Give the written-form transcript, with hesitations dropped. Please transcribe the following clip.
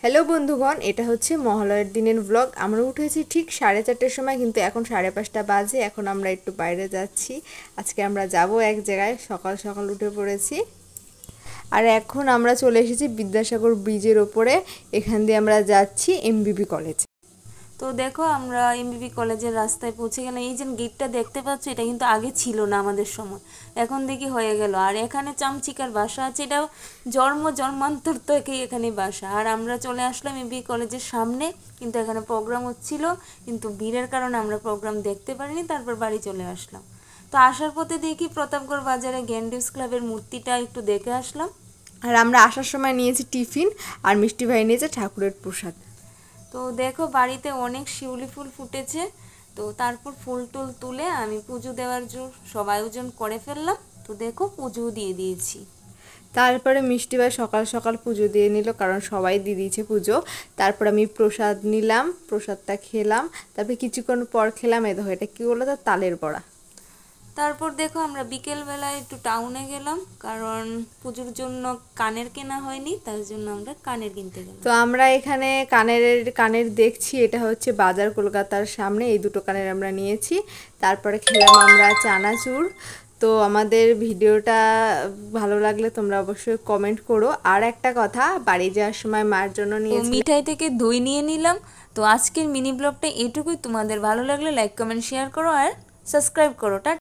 Hello বন্ধুগণ, এটা হচ্ছে মহালয়ার দিনের ব্লগ। আমরা উঠেছি ঠিক 4:30টার সময়, কিন্তু এখন 5:30 বাজে। এখন আমরা একটু বাইরে যাচ্ছি। আজকে আমরা যাব এক জায়গায়, সকাল সকাল উঠে পড়েছি। আর এখন আমরা চলে এসেছি বিদ্যাসাগর ব্রিজের ওপরে। এখান দিয়ে আমরা যাচ্ছি এমবিবি কলেজ। তো দেখো আমরা এমবিবি কলেজের রাস্তায় পৌঁছে গেলাম। এই যে গেটটা দেখতে পাচ্ছ, এটা কিন্তু আগে ছিল না আমাদের সময়, এখন দেখি হয়ে গেল। আর এখানে চামচিকার বাসা আছে, এটাও জন্মান্তর থেকেই এখানে বাসা। আর আমরা চলে আসলাম এমবিবি কলেজের সামনে, কিন্তু এখানে প্রোগ্রাম হচ্ছিল, কিন্তু ভিড়ের কারণে আমরা প্রোগ্রাম দেখতে পারিনি, তারপর বাড়ি চলে আসলাম। তো আসার পথে দেখি প্রতাপগড় বাজারে গ্যান্ডিউস ক্লাবের মূর্তিটা একটু দেখে আসলাম। আর আমরা আসার সময় নিয়েছি টিফিন, আর মিষ্টি ভাই নিয়েছে ঠাকুরের প্রসাদ। তো দেখো বাড়িতে অনেক শিউলি ফুল ফুটেছে। তো তারপর ফুল টুল তুলে আমি পুজো দেওয়ার জন্য সব আয়োজন করে ফেললাম। তো দেখো পুজো দিয়ে দিয়েছি। তারপরে মিষ্টি ভাই সকাল সকাল পুজো দিয়ে নিল, কারণ সবাই দিয়ে দিয়েছে পুজো। তারপর আমি প্রসাদ নিলাম, প্রসাদটা খেলাম। তারপরে কিছুক্ষণ পর খেলাম, এই দেখো এটা কি বলো তো, তালের বড়া। তারপর দেখো আমরা বিকেলবেলায় একটু টাউনে গেলাম, কারণ পুজোর জন্য কানের কেনা হয়নি, তার জন্য আমরা কানের কিনতে গেলাম। তো আমরা এখানে কানের দেখছি, এটা হচ্ছে বাজার কলকাতার সামনে। এই দুটো কানের আমরা নিয়েছি। তারপরে খেলাম আমরা চানাচুর। তো আমাদের ভিডিওটা ভালো লাগলে তোমরা অবশ্যই কমেন্ট করো। আর একটা কথা, বাড়ি যাওয়ার সময় মার জন্য তো নিয়েছি মিঠাই থেকে দই নিয়ে নিলাম। তো আজকের মিনি ব্লগটা এইটুকুই। তোমাদের ভালো লাগলে লাইক কমেন্ট শেয়ার করো আর সাবস্ক্রাইব করো।